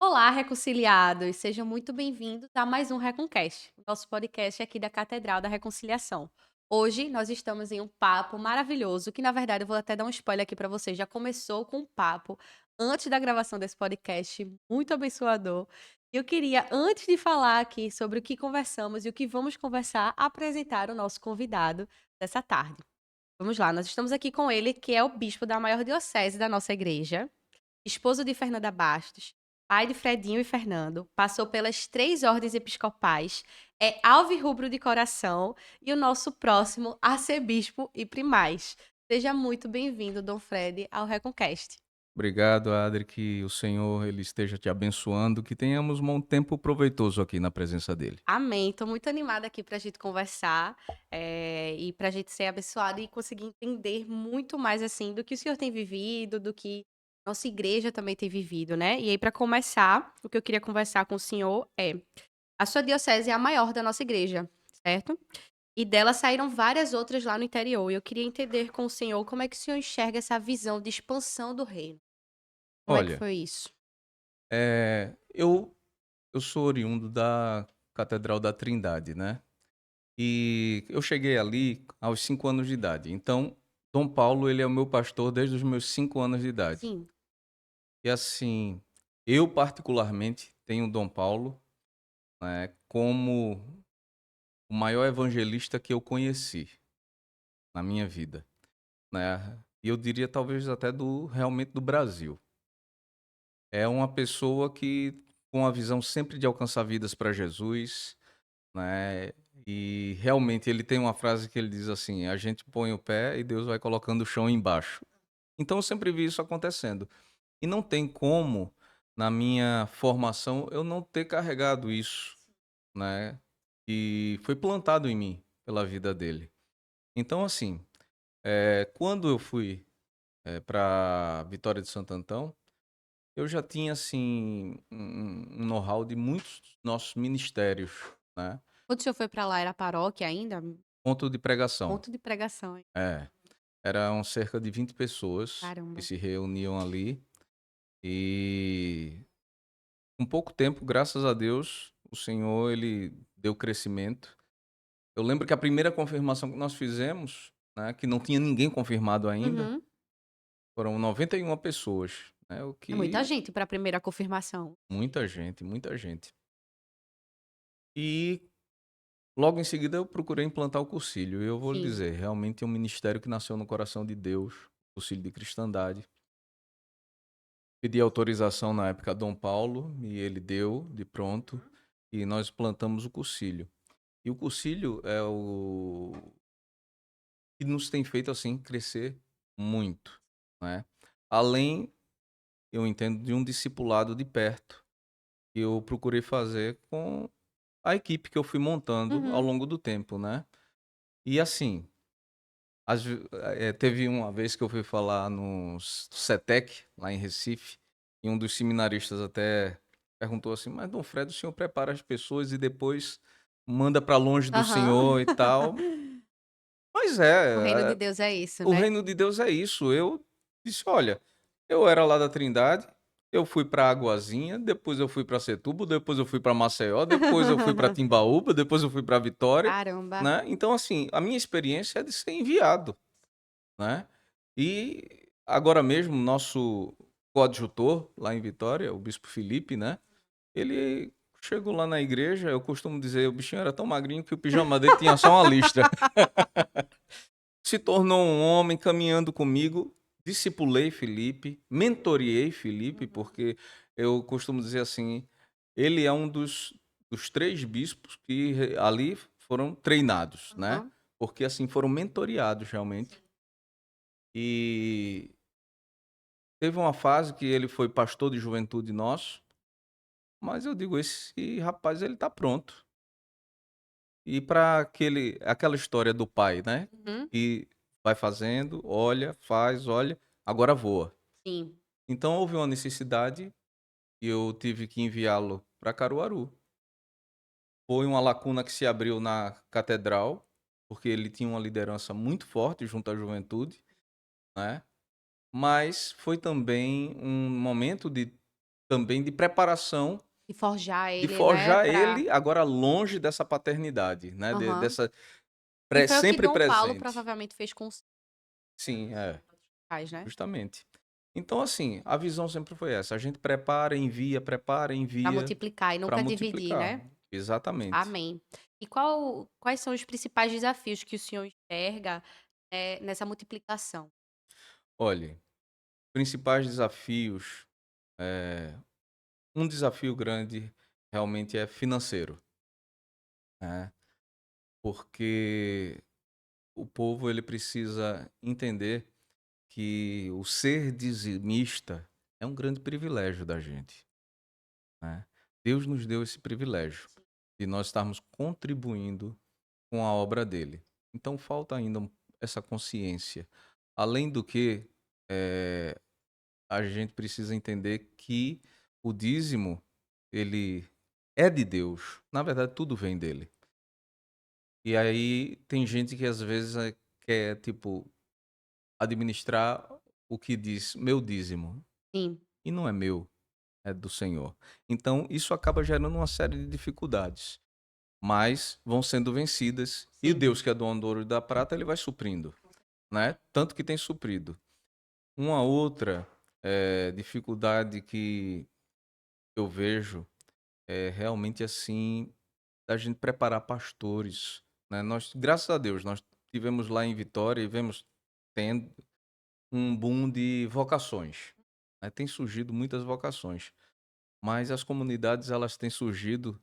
Olá, reconciliados! Sejam muito bem-vindos a mais um Reconcast, nosso podcast aqui da Catedral da Reconciliação. Hoje nós estamos em um papo maravilhoso, que na verdade eu vou até dar um spoiler aqui para vocês, já começou com um papo antes da gravação desse podcast, muito abençoador. E eu queria, antes de falar aqui sobre o que conversamos e o que vamos conversar, apresentar o nosso convidado dessa tarde. Vamos lá, nós estamos aqui com ele, que é o bispo da maior diocese da nossa igreja, esposo de Fernanda Bastos, pai de Fredinho e Fernando, passou pelas 3 ordens episcopais, é alvirrubro de coração e o nosso próximo arcebispo e primaz. Seja muito bem-vindo, Dom Fred, ao Reconcast. Obrigado, Adri, que o Senhor ele esteja te abençoando, que tenhamos um tempo proveitoso aqui na presença dele. Amém. Estou muito animada aqui para a gente conversar e para a gente ser abençoado e conseguir entender muito mais assim do que o senhor tem vivido, do que nossa igreja também tem vivido, né? E aí, para começar, o que eu queria conversar com o senhor é: a sua diocese é a maior da nossa igreja, certo? E dela saíram várias outras lá no interior. E eu queria entender com o senhor como é que o senhor enxerga essa visão de expansão do reino. Como é que Olha, foi isso? eu sou oriundo da Catedral da Trindade, né? E eu cheguei ali aos 5 anos de idade. Então, Dom Paulo, ele é o meu pastor desde os meus 5 anos de idade. Sim. E assim, eu particularmente tenho Dom Paulo, né, como o maior evangelista que eu conheci na minha vida, né? E eu diria talvez até realmente do Brasil. É uma pessoa que com a visão sempre de alcançar vidas para Jesus, né, e realmente ele tem uma frase que ele diz assim: "A gente põe o pé e Deus vai colocando o chão embaixo". Então eu sempre vi isso acontecendo. E não tem como, na minha formação, eu não ter carregado isso, né, e foi plantado em mim pela vida dele. Então assim, quando eu fui, pra Vitória de Santo Antão, eu já tinha, assim, um know-how de muitos dos nossos ministérios, né, Quando o senhor foi para lá, era paróquia ainda? ponto de pregação. Ponto de pregação, hein? É, eram cerca de 20 pessoas que Caramba. se reuniam ali e, com pouco tempo, graças a Deus, o Senhor, ele deu crescimento. Eu lembro que a primeira confirmação que nós fizemos, né, que não tinha ninguém confirmado ainda, Uhum. foram 91 pessoas, né, o É muita que gente para a primeira confirmação. muita gente, muita gente. E logo em seguida eu procurei implantar o cursilho, e eu vou lhe Sim. dizer, realmente é um ministério que nasceu no coração de Deus, o cursilho de cristandade. Pedi autorização na época a Dom Paulo, e ele deu de pronto, e nós plantamos o cursilho. E o cursilho é o que nos tem feito, assim, crescer muito, né. Além, eu entendo, de um discipulado de perto, que eu procurei fazer com a equipe que eu fui montando ao Uhum. longo do tempo, né. E assim, teve uma vez que eu fui falar no CETEC, lá em Recife, e um dos seminaristas até perguntou assim: "Mas Dom Fred, o senhor prepara as pessoas e depois manda para longe do senhor e Aham. tal?" Pois O reino de é, Deus é isso, o né? reino de Deus é isso. Eu disse: "Olha, eu era lá da Trindade, eu fui para Águazinha, depois eu fui para Setúbal, depois eu fui para Maceió, depois eu fui para Timbaúba, depois eu fui para Vitória", Caramba. né. Então assim, a minha experiência é de ser enviado, né. E agora mesmo nosso coadjutor lá em Vitória, o bispo Felipe, né, ele chegou lá na igreja, eu costumo dizer, o bichinho era tão magrinho que o pijama dele tinha só uma listra. Se tornou um homem caminhando comigo, discipulei Felipe, mentoreei Felipe, Uhum. porque eu costumo dizer assim, ele é um dos 3 bispos que ali foram treinados, né, Aham. porque assim, foram mentoreados realmente. E teve uma fase que ele foi pastor de juventude nosso, mas eu digo: "Esse rapaz ele tá pronto". E para aquela história do pai, né, Uhum. que vai fazendo, olha, faz, olha, agora voa. Sim. Então houve uma necessidade e eu tive que enviá-lo para Caruaru. Foi uma lacuna que se abriu na catedral, porque ele tinha uma liderança muito forte junto à juventude, né, mas foi também um momento de também de preparação, E forjar de ele, né, forjar pra ele agora longe dessa paternidade, né, aham. dessa E foi o que sempre Dom Paulo presente. provavelmente fez com os Sim, é, pais, né, justamente. Então, assim, a visão sempre foi essa: a gente prepara, pra envia multiplicar e para nunca dividir, multiplicar. né. Exatamente. Amém. E quais são os principais desafios que o senhor enxerga, nessa multiplicação? Olhe, principais desafios, eh, um desafio grande realmente é financeiro, né, porque o povo ele precisa entender que o ser dizimista é um grande privilégio da gente, né. Deus nos deu esse privilégio de nós estarmos contribuindo com a obra dele. Então falta ainda essa consciência. Além do que, eh, a gente precisa entender que o dízimo, ele é de Deus. Na verdade, tudo vem dele. E aí tem gente que às vezes quer, tipo, administrar o que diz meu dízimo. Sim, E não é meu, é do Senhor. Então, isso acaba gerando uma série de dificuldades, mas vão sendo vencidas. E o sim. Deus que é dono do ouro e da prata, ele vai suprindo, né? Tanto que tem suprido. Uma outra dificuldade que eu vejo é realmente assim, da gente preparar pastores, né? Nós, graças a Deus, nós tivemos lá em Vitória e vemos tendo um boom de vocações, né? Tem surgido muitas vocações, mas as comunidades elas têm surgido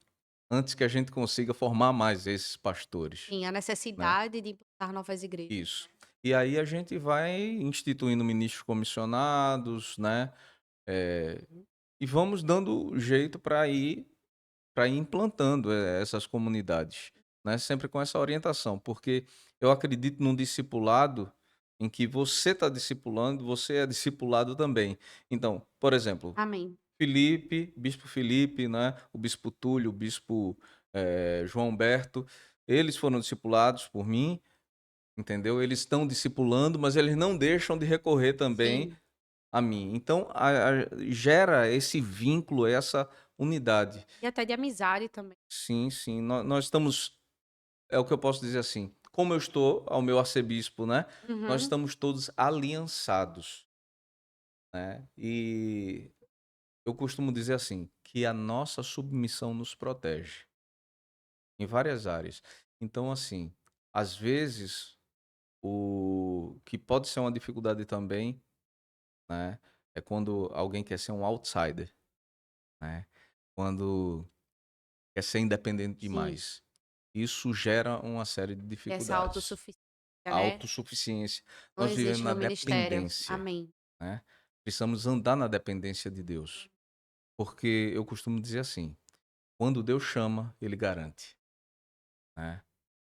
antes que a gente consiga formar mais esses pastores, Sim, a né? necessidade de implantar novas igrejas. Isso. E aí a gente vai instituindo ministros comissionados, né? Eh, e vamos dando jeito para ir implantando essas comunidades, né? Sempre com essa orientação, porque eu acredito num discipulado em que você está discipulando, você é discipulado também. Então, por exemplo, Amém. Bispo Felipe, né? O bispo Túlio, o bispo João Humberto, eles foram discipulados por mim, entendeu? Eles estão discipulando, mas eles não deixam de recorrer também Sim. a mim. Então, gera esse vínculo, essa unidade. E até de amizade também. Sim, sim. Nós estamos, é o que eu posso dizer assim, como eu estou ao meu arcebispo, né? Nós Uhum. estamos todos aliançados, né? E eu costumo dizer assim, que a nossa submissão nos protege em várias áreas. Então, assim, às vezes, o que pode ser uma dificuldade também, né? É quando alguém quer ser um outsider, né? Quando quer ser independente Sim. demais. Isso gera uma série de Essa dificuldades. autossuficiência, A né, autossuficiência. não Nós vivemos existe na no ministério. dependência, Amém. né. Precisamos andar na dependência de Deus, porque eu costumo dizer assim: "Quando Deus chama, ele garante", né.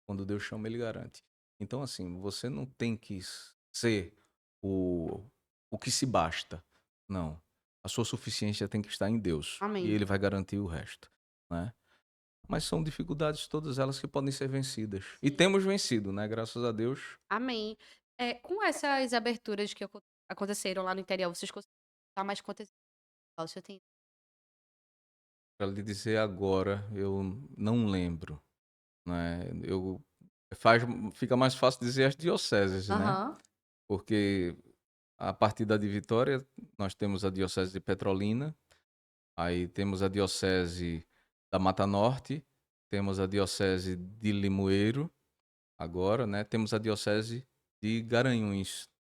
Quando Deus chama, ele garante. Então, assim, você não tem que ser o o que se basta, não. A sua suficiência tem que estar em Deus, e Amém. ele vai garantir o resto, né. Mas são dificuldades todas elas que podem ser vencidas. E Sim. temos vencido, né, graças a Deus. Amém. Com essas aberturas que aconteceram lá no interior, vocês conseguiram estar mais conte o senhor tem Para lhe dizer agora, eu não lembro, né. Eu faz fica mais fácil dizer as dioceses, né, aham. porque a partir da de Vitória, nós temos a diocese de Petrolina, aí temos a diocese da Mata Norte, temos a diocese de Limoeiro, agora, né, temos a diocese de Garanhuns.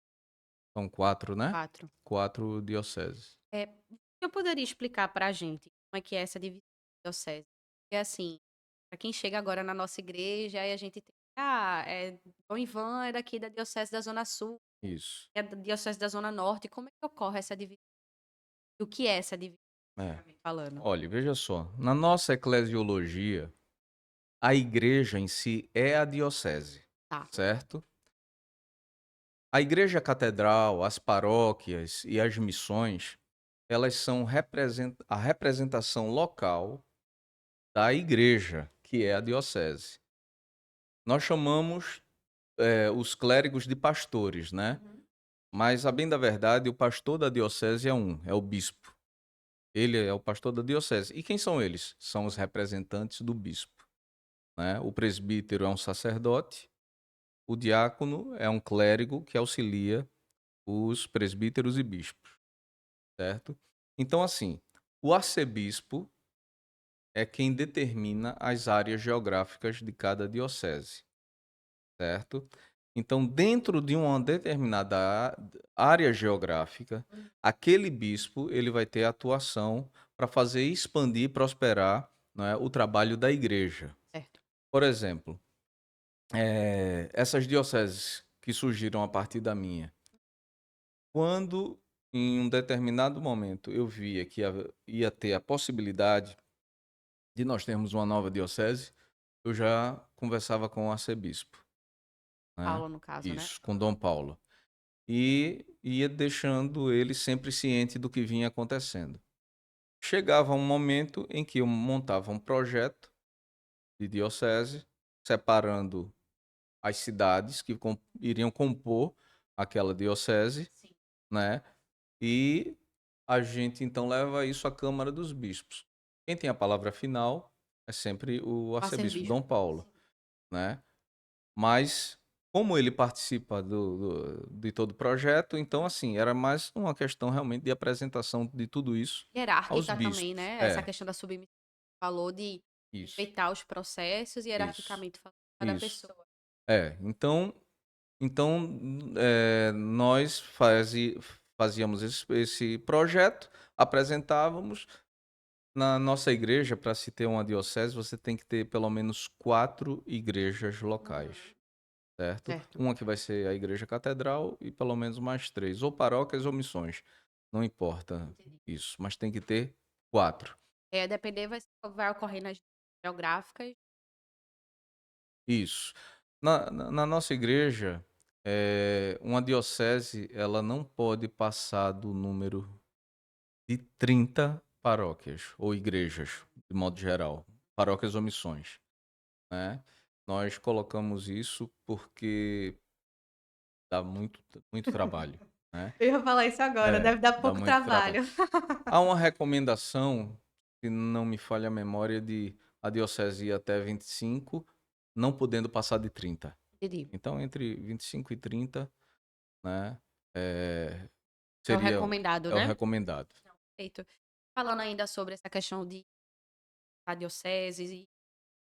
São 4, né, 4. 4 dioceses. O senhor poderia explicar pra gente como é que é essa divisão da diocese? Porque, assim, pra quem chega agora na nossa igreja, aí a gente tem: Dom Ivan é daqui da diocese da Zona Sul, Isso. é da diocese da Zona Norte. Como é que ocorre essa divisão? E o que é essa divisão, É. falando? Olhe, veja só, na nossa eclesiologia, a igreja em si é a diocese, Tá. certo? A igreja catedral, as paróquias e as missões, elas são a representação local da igreja, que é a diocese. Nós chamamos, os clérigos de pastores, né? Uhum. Mas, a bem da verdade, o pastor da diocese é um, é o bispo. Ele é o pastor da diocese. E quem são eles? São os representantes do bispo, né? O presbítero é um sacerdote, o diácono é um clérigo que auxilia os presbíteros e bispos, certo? Então, assim, o arcebispo é quem determina as áreas geográficas de cada diocese, certo? Então, dentro de uma determinada área geográfica, aquele bispo ele vai ter atuação para fazer expandir e prosperar, né, o trabalho da igreja. Certo. Por exemplo, essas dioceses que surgiram a partir da minha, quando em um determinado momento eu via que ia ter a possibilidade de nós termos uma nova diocese, eu já conversava com o arcebispo, né? Paulo, no caso, né? Isso, com Dom Paulo. E ia deixando ele sempre ciente do que vinha acontecendo. Chegava um momento em que eu montava um projeto de diocese, separando as cidades que iriam compor aquela diocese, Sim. né? E a gente então leva isso à Câmara dos Bispos. Quem tem a palavra final é sempre o O arcebispo arcebispo. Dom Paulo, né? Mas como ele participa de todo o projeto, então assim, era mais uma questão realmente de apresentação de tudo isso aos Hierárquica também, bispos. né? Essa É, questão da submissão que falou de isso, respeitar os processos e isso, hierarquicamente falando cada isso. pessoa. Então, nós fazíamos esse projeto, apresentávamos. Na nossa igreja, para se ter uma diocese, você tem que ter pelo menos 4 igrejas locais, Uhum. certo? Certo. Uma que vai ser a igreja catedral e pelo menos mais 3, ou paróquias ou missões. Não importa Entendi. isso, mas tem que ter 4. É, depender vai ocorrer nas geográficas. Isso. Na nossa igreja, uma diocese, ela não pode passar do número de 30 paróquias ou igrejas, de modo geral, paróquias ou missões, né? Nós colocamos isso porque dá muito trabalho, né? Eu ia falar isso agora, É, deve dar dá pouco muito trabalho. trabalho. Há uma recomendação, se não me falha a memória, de a diocese ir até 25, não podendo passar de 30. Entendi. Então, entre 25 e 30, né, é, É o seria recomendado, é o né? recomendado. Perfeito. Falando ainda sobre essa questão de a diocese e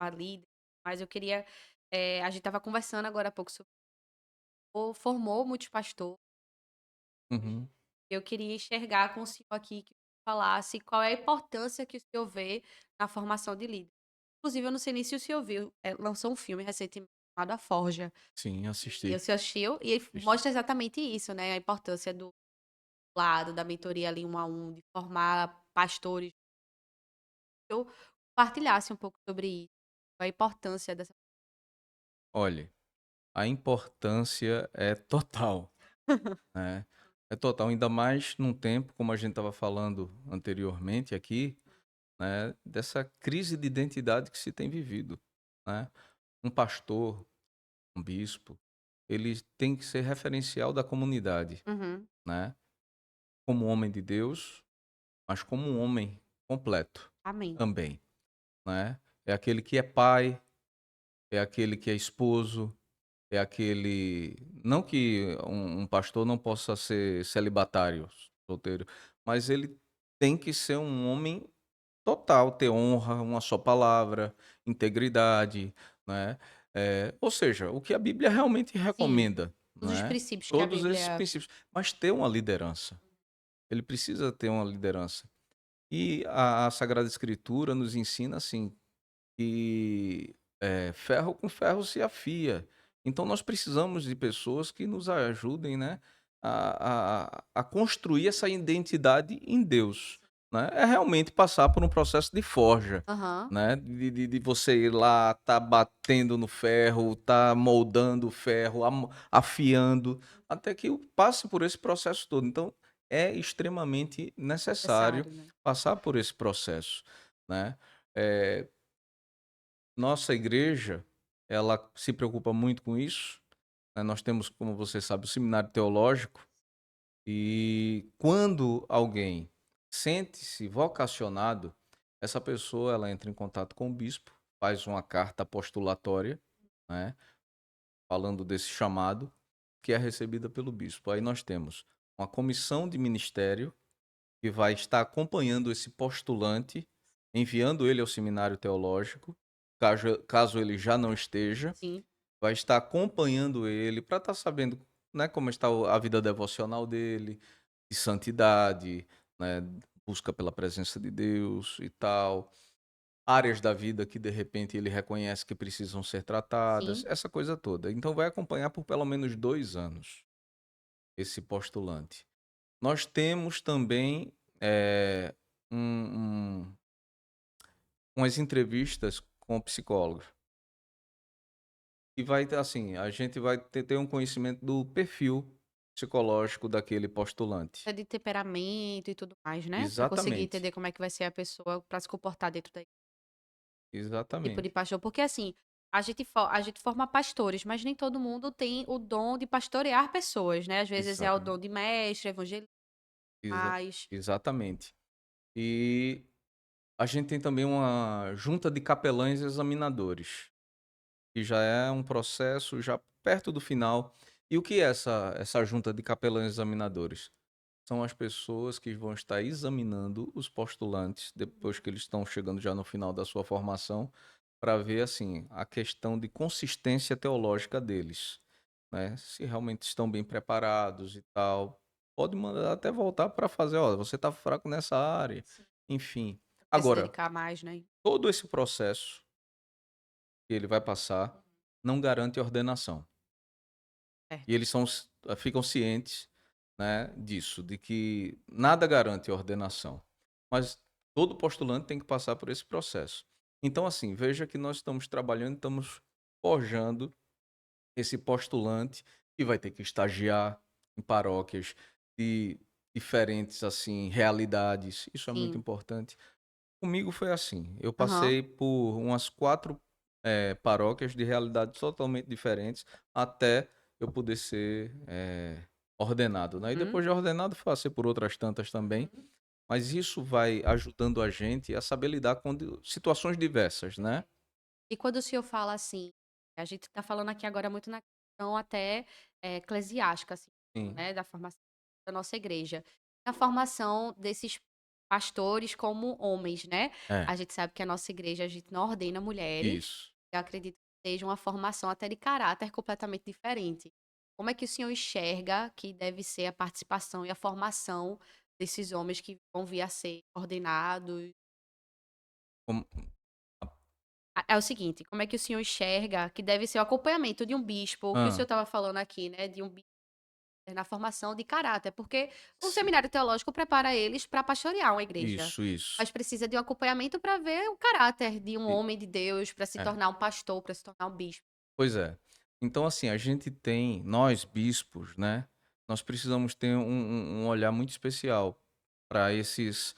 a líder, mas eu queria, a gente estava conversando agora há pouco sobre o formou multipastor. Uhum, Eu queria enxergar com o senhor aqui que falasse qual é a importância que o senhor vê na formação de líder. Inclusive, eu não sei nem se o senhor viu, lançou um filme recentemente chamado A Forja. sim, E o assisti. senhor assistiu e ele Assisti. mostra exatamente isso, né? A importância do lado, da mentoria ali 1 a 1, de formar pastores. Eu compartilhasse um pouco sobre isso, a importância dessa. Olha, a importância é total, né? É total, ainda mais num tempo, como a gente estava falando anteriormente aqui, né, dessa crise de identidade que se tem vivido, né? Um pastor, um bispo, ele tem que ser referencial da comunidade, Uhum. né? Como homem de Deus, mas como um homem completo Amém. também, né? É aquele que é pai, é aquele que é esposo, é aquele. Não que um pastor não possa ser celibatário, solteiro, mas ele tem que ser um homem total, ter honra, uma só palavra, integridade, né? Ou seja, o que a Bíblia realmente Sim, recomenda, todos os né? princípios que a Todos esses Bíblia. princípios, mas ter uma liderança. Ele precisa ter uma liderança. E a Sagrada Escritura nos ensina assim que ferro com ferro se afia. Então nós precisamos de pessoas que nos ajudem, né, a construir essa identidade em Deus, né? É realmente passar por um processo de forja, Aham. né? De você ir lá, tá batendo no ferro, tá moldando o ferro, afiando, até que passe por esse processo todo. Então é extremamente necessário Necessário, né. passar por esse processo, né? Eh, Nossa igreja, ela se preocupa muito com isso, né, nós temos, como você sabe, o seminário teológico, e quando alguém sente-se vocacionado, essa pessoa ela entra em contato com o bispo, faz uma carta postulatória, né, falando desse chamado, que é recebida pelo bispo. Aí nós temos uma comissão de ministério que vai estar acompanhando esse postulante, enviando ele ao seminário teológico, caso ele já não esteja, Sim, vai estar acompanhando ele para estar sabendo, né, como está a vida devocional dele, de santidade, né, busca pela presença de Deus e tal, áreas da vida que de repente ele reconhece que precisam ser tratadas, sim. essa coisa toda. Então vai acompanhar por pelo menos 2 anos esse postulante. Nós temos também um, um, umas entrevistas com psicólogos. E vai ter assim, a gente vai ter um conhecimento do perfil psicológico daquele postulante. É de temperamento e tudo mais, né, pra conseguir Exatamente, entender como é que vai ser a pessoa pra se comportar dentro da tipo de exatamente, pastor, porque assim, a gente forma pastores, mas nem todo mundo tem o dom de pastorear pessoas, né, às vezes é o dom exatamente, de mestre, evangelista, exa mas exatamente. E a gente tem também uma junta de capelães examinadores, que já é um processo já perto do final. E o que é essa junta de capelães examinadores? São as pessoas que vão estar examinando os postulantes depois que eles estão chegando já no final da sua formação, para ver assim a questão de consistência teológica deles, né? Se realmente estão bem preparados e tal. Pode mandar até voltar para fazer, ó, você está fraco nessa área, sim, enfim. vai se Agora, dedicar mais, né. todo esse processo que ele vai passar não garante ordenação. E Certo. eles ficam cientes, né, disso, de que nada garante a ordenação. Mas todo postulante tem que passar por esse processo. Então, assim, veja que nós estamos trabalhando, estamos forjando esse postulante que vai ter que estagiar em paróquias de diferentes, assim, realidades. Isso é muito Sim. importante. Comigo foi assim, eu Aham. passei por umas 4, paróquias de realidades totalmente diferentes, até eu poder ser, ordenado, né. E Uhum, depois de ordenado, passei por outras tantas também, uhum. mas isso vai ajudando a gente a saber lidar com situações diversas, né. E quando o senhor fala assim, a gente tá falando aqui agora muito na questão até, eclesiástica, assim, Sim, né, da formação da nossa igreja. Na formação desses pastores como homens, né. é, A gente sabe que a nossa igreja, a gente não ordena mulheres, isso. eu acredito que seja uma formação até de caráter completamente diferente. Como é que o senhor enxerga que deve ser a participação e a formação desses homens que vão vir a ser ordenados? Como É o seguinte, como é que o senhor enxerga que deve ser o acompanhamento de um bispo, o que o senhor hã, estava falando aqui, né, de um bispo na formação de caráter, porque o si seminário teológico prepara eles para pastorear uma igreja, isso. mas precisa de um acompanhamento para ver o caráter de um E homem de Deus, para se é. tornar um pastor, para se tornar um bispo. Pois é. Então, assim, a gente tem, nós bispos, né? Nós precisamos ter um olhar muito especial para esses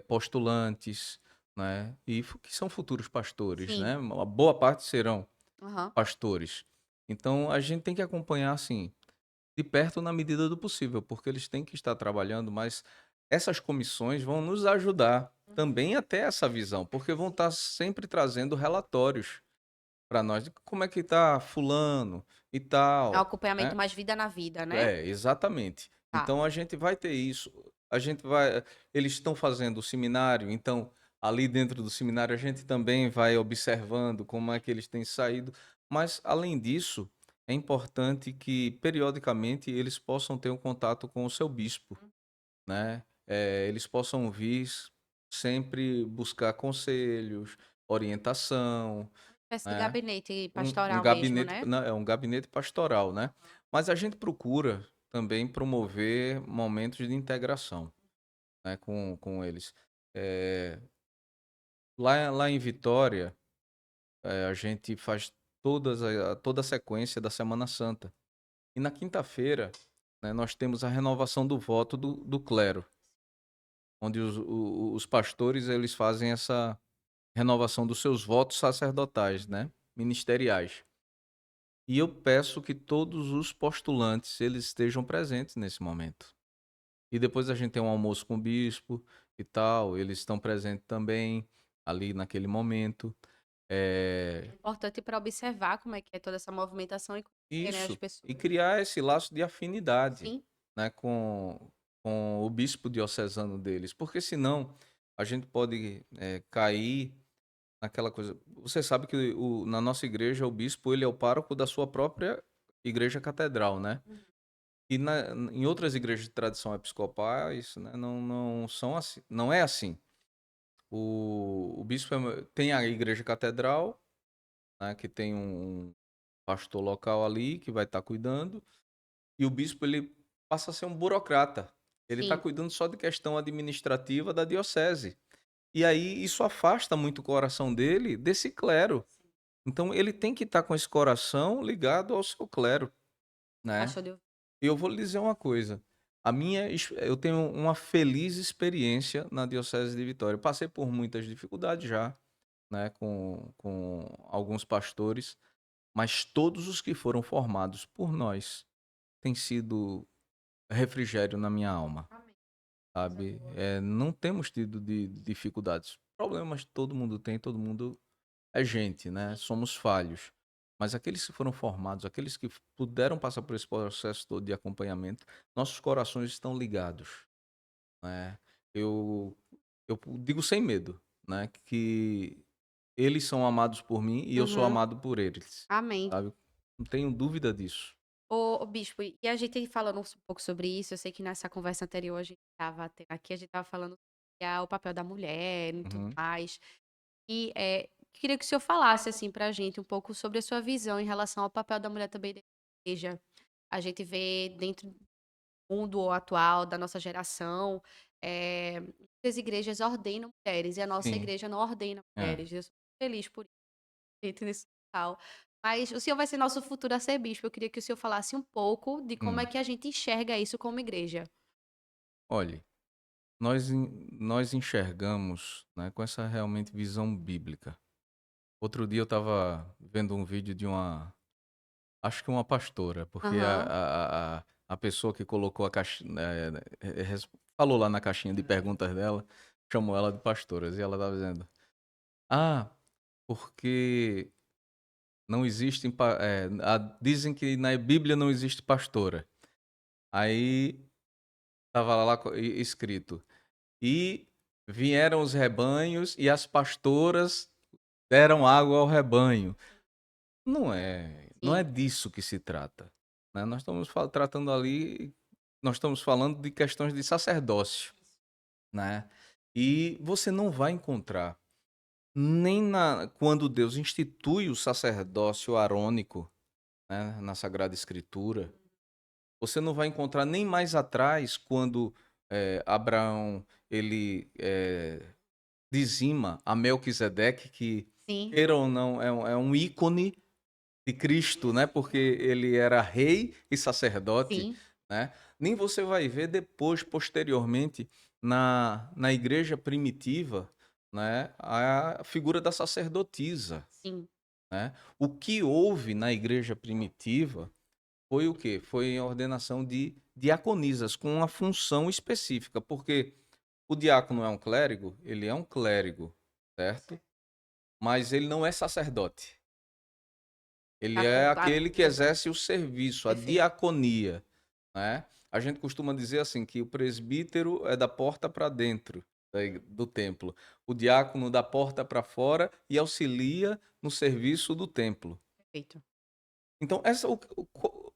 postulantes, né? E que são futuros pastores, Sim, né? Uma boa parte serão aham. pastores. Então, a gente tem que acompanhar, assim, de perto na medida do possível, porque eles têm que estar trabalhando, mas essas comissões vão nos ajudar também a ter essa visão, porque vão estar sempre trazendo relatórios para nós de como é que tá fulano e É um tal, acompanhamento né. mais vida na vida, né? É, exatamente. Tá. Então a gente vai ter isso, a gente vai eles estão fazendo o seminário, então ali dentro do seminário a gente também vai observando como é que eles têm saído, mas além disso, é importante que periodicamente eles possam ter um contato com o seu bispo, né, eles possam vir sempre buscar conselhos, orientação, Uma espécie de né. gabinete Um pastoral mesmo, gabinete né? não, é um gabinete pastoral, né. Mas a gente procura também promover momentos de integração, né, com eles. Eh, lá em Vitória, a gente faz toda a sequência da Semana Santa. E na quinta-feira, né, nós temos a renovação do voto do clero, onde os pastores, eles fazem essa renovação dos seus votos sacerdotais, né, ministeriais. E eu peço que todos os postulantes, eles estejam presentes nesse momento. E depois a gente tem um almoço com o bispo, e tal, eles estão presentes também ali naquele momento. É É, importante para observar como é que é toda essa movimentação e conhecer, né, as isso, e pessoas. criar esse laço de afinidade, Sim, né, com o bispo diocesano deles, porque senão a gente pode cair naquela coisa. Você sabe que na nossa igreja o bispo ele é o pároco da sua própria igreja catedral, né? uhum, E em outras igrejas de tradição episcopais, né, não são assim, não é assim. O bispo tem a igreja catedral, né, que tem um pastor local ali que vai estar cuidando, e o bispo ele passa a ser um burocrata. Ele está sim, cuidando só de questão administrativa da diocese. E aí isso afasta muito o coração dele desse clero. Então ele tem que estar com esse coração ligado ao seu clero, né? acho de E eu vou lhe dizer uma coisa. Eu tenho uma feliz experiência na Diocese de Vitória. Eu passei por muitas dificuldades já, né, com alguns pastores, mas todos os que foram formados por nós têm sido refrigério na minha alma, Amém. Coisa sabe? boa. Não temos tido de dificuldades. Problemas todo mundo tem, todo mundo é gente, né? Sim, Somos falhos. Mas aqueles que foram formados, aqueles que puderam passar por esse processo todo de acompanhamento, nossos corações estão ligados, né? Eu, eu digo sem medo, né? Que eles são amados por mim e eu sou uhum, amado por eles, amém. sabe? Não tenho dúvida disso. Ô, bispo, e a gente falando um pouco sobre isso, eu sei que nessa conversa anterior a gente estava aqui, a gente estava falando sobre o papel da mulher e tudo Uhum, mais. E queria que o senhor falasse assim para a gente um pouco sobre a sua visão em relação ao papel da mulher também dentro da igreja. A gente vê dentro do mundo atual, da nossa geração, muitas igrejas ordenam mulheres e a nossa sim, igreja não ordena é. mulheres. Eu sou feliz por dentro desse local. Mas o senhor vai ser nosso futuro arcebispo. Eu queria que o senhor falasse um pouco de como é Hum. que a gente enxerga isso como igreja. Olhe, nós enxergamos, né, com essa realmente visão bíblica. Outro dia eu estava vendo um vídeo de uma, acho que uma pastora, porque Aham. a pessoa que colocou a caixinha, falou lá na caixinha de perguntas dela, chamou ela de pastoras, e ela estava dizendo, ah, porque não existem, dizem que na Bíblia não existe pastora. Aí estava lá escrito, e vieram os rebanhos e as pastoras deram água ao rebanho. Não é Sim, disso que se trata, né? Nós estamos tratando ali, nós estamos falando de questões de sacerdócio, né? E você não vai encontrar nem quando Deus institui o sacerdócio arônico, né, na Sagrada Escritura, você não vai encontrar nem mais atrás quando Abraão ele dizima a Melquisedeque, que sim, queira ou não é um ícone de Cristo, né? Porque ele era rei e sacerdote, sim, né? Nem você vai ver depois, posteriormente, na igreja primitiva, né? A figura da sacerdotisa, sim. né? O que houve na igreja primitiva foi o quê? Foi a ordenação de diaconisas com uma função específica, porque o diácono é um clérigo, ele é um clérigo, certo? Mas ele não é sacerdote. Ele Tá é completo. aquele que exerce o serviço, a Perfeito. diaconia, né? A gente costuma dizer assim que o presbítero é da porta para dentro do templo, o diácono da porta para fora e auxilia no serviço do templo. Perfeito. Então,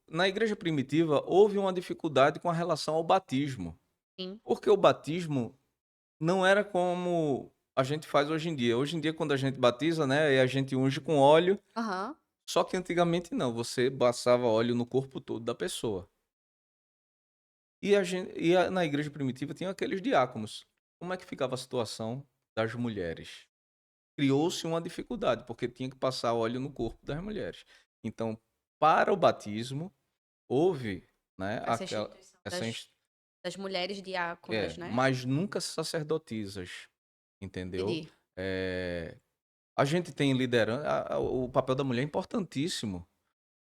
na igreja primitiva houve uma dificuldade com a relação ao batismo, Sim. porque o batismo não era como a gente faz hoje em dia. Hoje em dia, quando a gente batiza, né, e a gente unge com óleo. Aham. Só que antigamente não, você passava óleo no corpo todo da pessoa. Na igreja primitiva tinha aqueles diáconos. Como é que ficava a situação das mulheres? Criou-se uma dificuldade, porque tinha que passar óleo no corpo das mulheres. Então, para o batismo, houve, né, Essa instituição essa das mulheres diáconas, né? mas nunca sacerdotisas, entendeu? Entendi. Eh, a gente tem liderança, o papel da mulher é importantíssimo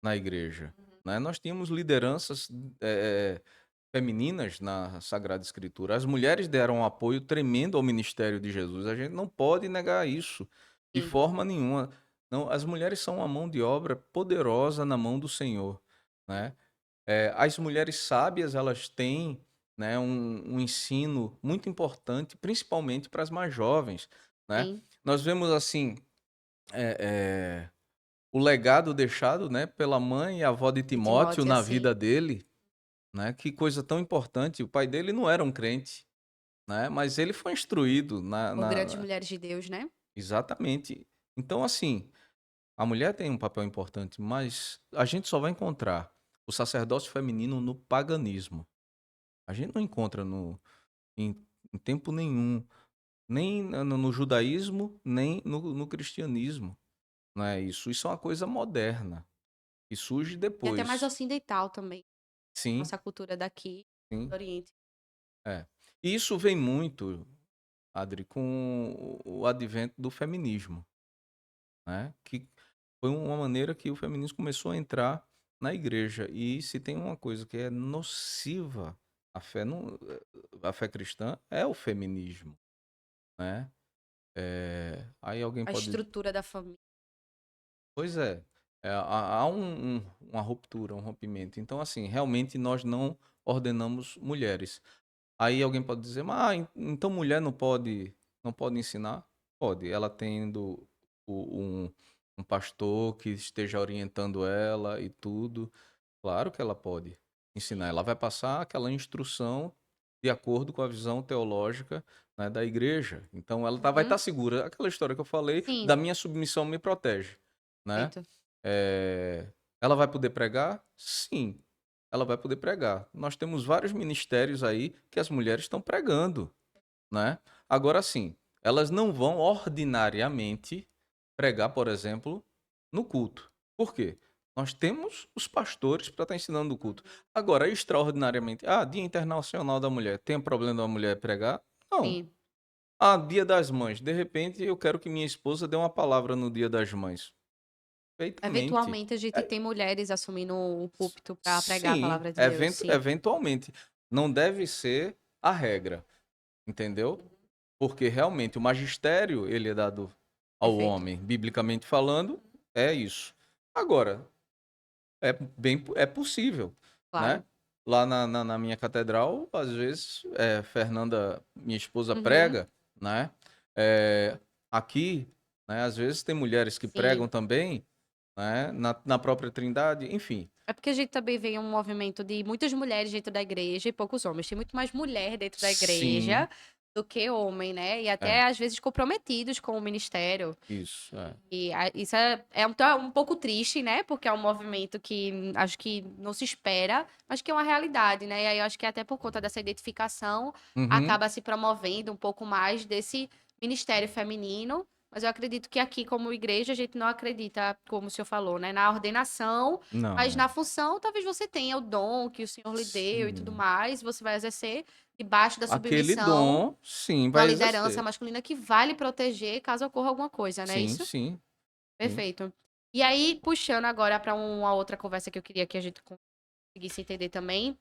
na igreja, Uhum. né. Nós tínhamos lideranças, eh femininas na Sagrada Escritura. As mulheres deram um apoio tremendo ao ministério de Jesus. A gente não pode negar isso de Sim, forma nenhuma. Não, as mulheres são uma mão de obra poderosa na mão do Senhor, né? As mulheres sábias, elas têm, né, um ensino muito importante, principalmente para as mais jovens, né? sim. Nós vemos assim, é, é, o legado deixado, né, pela mãe e avó de De Timóteo Timóteo, na assim, vida dele, né? Que coisa tão importante. O pai dele não era um crente, né? Mas ele foi instruído por grandes mulheres de Deus, né? exatamente. Então, assim, a mulher tem um papel importante, mas a gente só vai encontrar o sacerdócio feminino no paganismo. A gente não encontra em, em tempo nenhum, nem no judaísmo, nem no cristianismo. Não é isso. Isso é uma coisa moderna, que surge E até mais depois. ocidental também, Sim, nossa cultura daqui do sim. Oriente. É. E isso vem muito, Adri, com o advento do feminismo, né? Que foi uma maneira que o feminismo começou a entrar na igreja. E se tem uma coisa que é nociva à fé, não, à fé cristã, é o feminismo, né? Aí alguém A pode. estrutura da família. Pois é, há uma ruptura, um rompimento. Então, assim, realmente nós não ordenamos mulheres. Aí alguém pode dizer, mas então mulher não pode ensinar? Pode, ela tendo um pastor que esteja orientando ela e tudo, claro que ela pode ensinar. Ela vai passar aquela instrução de acordo com a visão teológica, né, da igreja. Então ela vai estar Uhum. segura. Aquela história que eu falei, Sim, da minha submissão me protege, né? perfeito. Ela vai poder pregar? Sim, ela vai poder pregar. Nós temos vários ministérios aí que as mulheres estão pregando, né? Agora sim, elas não vão ordinariamente pregar, por exemplo, no culto. Por quê? Nós temos os pastores para estar ensinando no culto. Agora, extraordinariamente, Dia Internacional da Mulher, tem problema da mulher pregar? Não. Sim. Dia das Mães, de repente eu quero que minha esposa dê uma palavra no Dia das Mães. Perfeitamente. Eventualmente a gente É, tem mulheres assumindo o púlpito para pregar a sim, palavra de Deus, sim. eventualmente. Não deve ser a regra, entendeu? Porque realmente o magistério, ele é dado ao Perfeito. homem, biblicamente falando, é isso. Agora, é possível, né? Claro. Lá na minha catedral, às vezes, Fernanda, minha esposa, Uhum. prega, né? É, aqui, né, às vezes tem mulheres que pregam Sim. também, né? Na própria Trindade, enfim. É porque a gente também vê um movimento de muitas mulheres dentro da igreja e poucos homens. Tem muito mais mulher dentro da igreja Sim, do que homem, né? E até é, às vezes comprometidos com o ministério. isso, E isso um pouco triste, né? Porque é um movimento que acho que não se espera, mas que é uma realidade, né? E aí eu acho que até por conta dessa identificação Uhum. acaba se promovendo um pouco mais desse ministério feminino. Mas eu acredito que aqui, como igreja, a gente não acredita, como o senhor falou, né? Na ordenação, mas Não, na função, talvez você tenha o dom que o senhor lhe deu e tudo sim. mais, você vai exercer debaixo da Aquele submissão dom, sim, de uma vai liderança exercer. masculina que vai lhe proteger caso ocorra alguma coisa, não é Sim, isso? sim, sim. Perfeito. E aí, puxando agora para uma outra conversa que eu queria que a gente conseguisse entender também,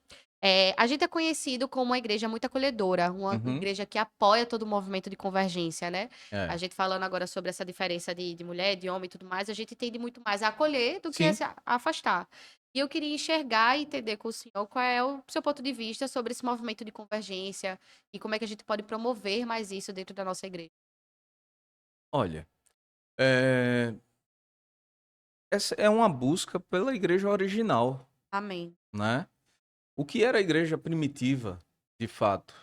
a gente é conhecido como uma igreja muito acolhedora, uma Uhum. igreja que apoia todo o movimento de convergência, né? A É. gente falando agora sobre essa diferença de mulher, de homem e tudo mais, a gente tende muito mais a acolher do que a Sim. se afastar. E eu queria enxergar e entender com o senhor qual é o seu ponto de vista sobre esse movimento de convergência e como é que a gente pode promover mais isso dentro da nossa igreja. Olha, eh, essa é uma busca pela igreja original, Amém. né. O que era a igreja primitiva, de fato?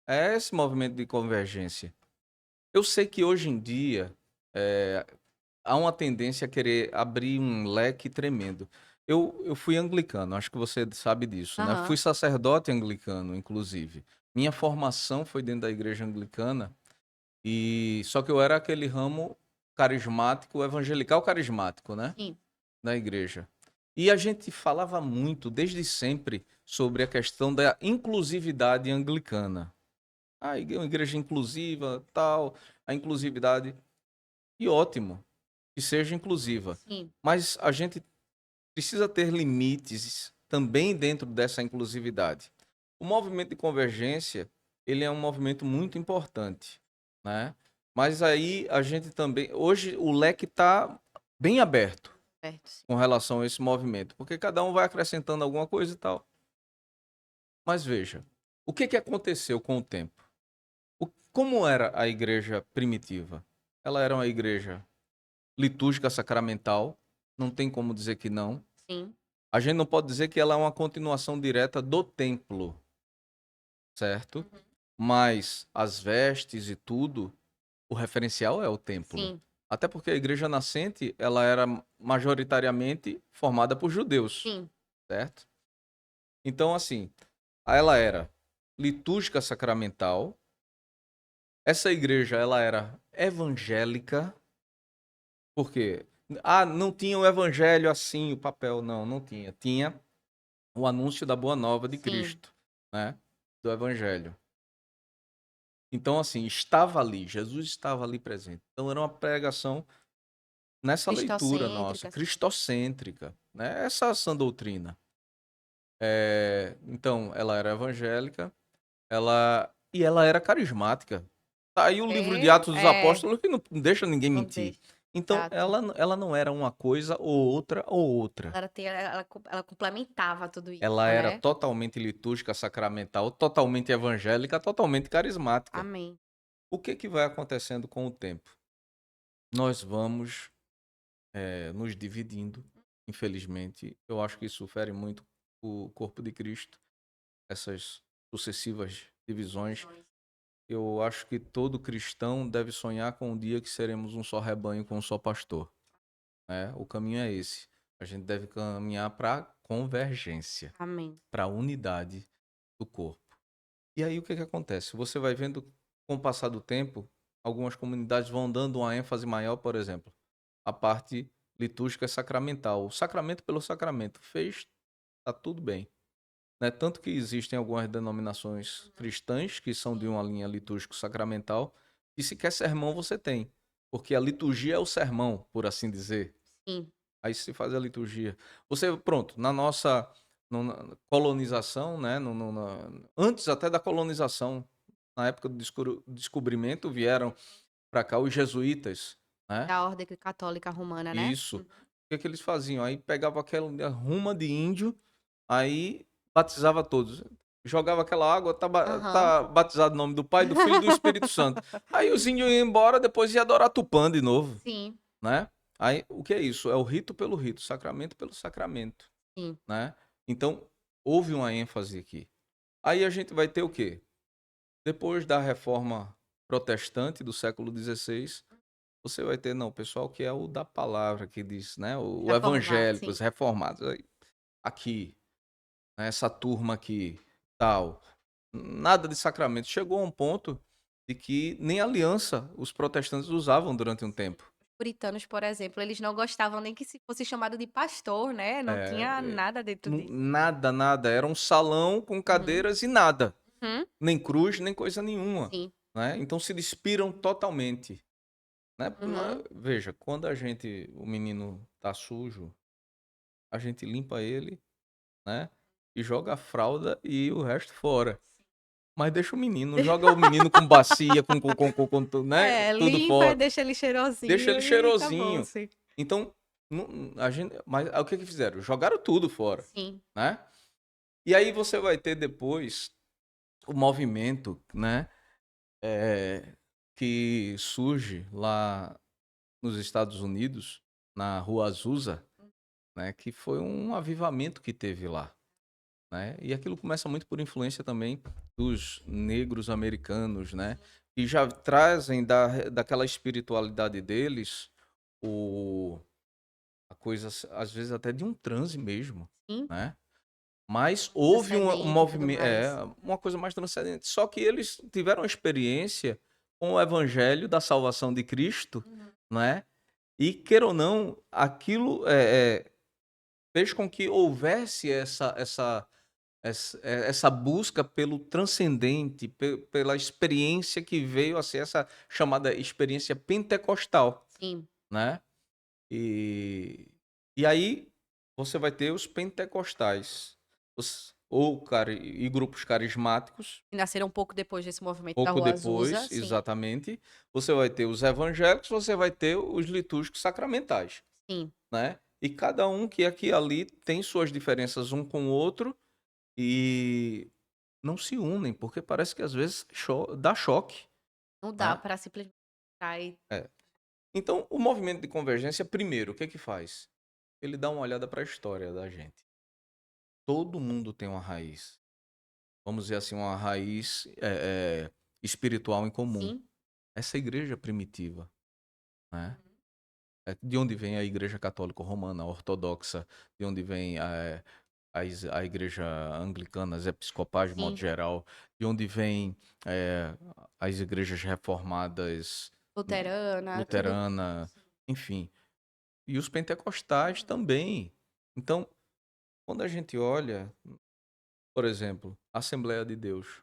É esse movimento de convergência. Eu sei que hoje em dia, eh, há uma tendência a querer abrir um leque tremendo. Eu fui anglicano, acho que você sabe disso, né. Fui Aham. sacerdote anglicano, inclusive. Minha formação foi dentro da igreja anglicana. Só que eu era aquele ramo carismático, evangelical carismático, né, Sim. da igreja. E a gente falava muito, desde sempre, sobre a questão da inclusividade anglicana. Uma igreja inclusiva, tal, a inclusividade. E ótimo que seja inclusiva. Sim. Mas a gente precisa ter limites também dentro dessa inclusividade. O movimento de convergência, ele é um movimento muito importante, né? Mas aí a gente também, hoje o leque está bem aberto Certo, sim. com relação a esse movimento, porque cada um vai acrescentando alguma coisa e tal. Mas veja, o que que aconteceu com o tempo? Como era a igreja primitiva? Ela era uma igreja litúrgica sacramental, não tem como dizer que não. Sim. A gente não pode dizer que ela é uma continuação direta do templo, certo? Uhum. Mas as vestes e tudo, o referencial é o templo. Sim, Até porque a igreja nascente, ela era majoritariamente formada por judeus, sim. certo? Então, assim, ela era litúrgica sacramental. Essa igreja, ela era evangélica. Por quê? Ah, não tinha o evangelho assim, o papel. Não, não tinha. Tinha o anúncio da boa nova de Sim. Cristo, né? Do evangelho. Então, assim, estava ali, Jesus estava ali presente. Então, era uma pregação nessa leitura nossa, Cristocêntrica, sim. cristocêntrica, né? Essa sã doutrina. Então, ela era evangélica, e ela era carismática. Tá aí o livro de Atos dos Apóstolos que não deixa ninguém Não mentir. deixa. Então, Exato. ela não era uma coisa ou outra. Ela complementava tudo Ela isso, era né. totalmente litúrgica, sacramental, totalmente evangélica, totalmente carismática. Amém. O que que vai acontecendo com o tempo? Nós vamos nos dividindo, infelizmente. Eu acho que isso fere muito o corpo de Cristo, essas sucessivas divisões. Eu acho que todo cristão deve sonhar com o dia que seremos um só rebanho com um só pastor, né? O caminho é esse. A gente deve caminhar para convergência, Amém. para unidade do corpo. E aí o que que acontece? Você vai vendo com o passar do tempo, algumas comunidades vão dando uma ênfase maior, por exemplo, a parte litúrgica é sacramental. O sacramento pelo sacramento fez, tá tudo bem, né? Tanto que existem algumas denominações cristãs que são de uma linha litúrgico-sacramental, e sequer sermão você tem, porque a liturgia é o sermão, por assim dizer. Sim. Aí se faz a liturgia. Você, pronto, na nossa colonização, né? Antes até da colonização, na época do descobrimento, vieram para cá os jesuítas, né? Da ordem católica romana, né. Isso. O que que eles faziam? Aí pegava aquela ruma de índio, aí batizava todos. Jogava aquela água, Aham. tá batizado em nome do Pai, do Filho e do Espírito Santo. Aí os índios iam embora, depois ia adorar Tupã de novo, Sim, né? Aí o que é isso? É o rito pelo rito, sacramento pelo sacramento, sim. né? Então, houve uma ênfase aqui. Aí a gente vai ter o quê? Depois da reforma protestante do século XVI, você vai ter, não, o pessoal que é o da palavra, que diz, né? O Reformado, evangélico, sim. os reformados. Aqui, né, essa turma aqui, tal. Nada de sacramento. Chegou a um ponto de que nem aliança os protestantes usavam durante um tempo. Os puritanos, por exemplo, eles não gostavam nem que se fosse chamado de pastor, né, não É, tinha nada dentro disso. nada, nada. Era um salão com Uhum. cadeiras e nada. Uhum. Nem cruz, nem coisa nenhuma. Sim. Né? Então se despiram totalmente. Né? Uhum. Veja, quando o menino tá sujo, a gente limpa ele, né? E joga a fralda e o resto fora. Mas deixa o menino, não joga o menino com bacia, né? É, Tudo limpa, fora. deixa ele Deixa cheirosinho ele e acabou, cheirosinho. sim. Então, a gente, mas aí o que que fizeram? Jogaram tudo fora, Sim. né? E aí você vai ter depois o movimento, né? Que surge lá nos Estados Unidos, na Rua Azusa, né? Que foi um avivamento que teve lá, né? E aquilo começa muito por influência também dos negros americanos, né? Que já trazem daquela espiritualidade deles o, a coisa, às vezes até de um transe mesmo, Sim, né? Mas mais houve um transcendente e tudo movimento, mais. uma coisa mais transcendente. Só que eles tiveram uma experiência com o evangelho da salvação de Cristo, Uhum. né? E, queira ou não, aquilo fez com que houvesse essa busca pelo transcendente, pela experiência que veio a ser essa chamada experiência pentecostal, Sim. né? E, e aí você vai ter os pentecostais. e grupos carismáticos. Que nasceram um pouco depois desse movimento da Pouco Rua Azusa, depois, sim, exatamente, você vai ter os evangélicos, você vai ter os litúrgicos sacramentais, sim. né? E cada um que aqui e ali tem suas diferenças um com o outro e não se unem, porque parece que às vezes dá choque, Não dá né? para simplesmente entrar e É. Então, o movimento de convergência, primeiro, o que é que faz? Ele dá uma olhada para a história da gente. Todo mundo tem uma raiz, vamos dizer assim, uma raiz espiritual em comum. sim, Essa igreja primitiva, né? De onde vem a Igreja Católica Romana, a Ortodoxa, de onde vem a Igreja Anglicana, as episcopais de modo sim. geral, de onde vem eh, as igrejas reformadas, Luterana, tudo luterana, enfim. E os pentecostais também. Então, quando a gente olha, por exemplo, a Assembleia de Deus,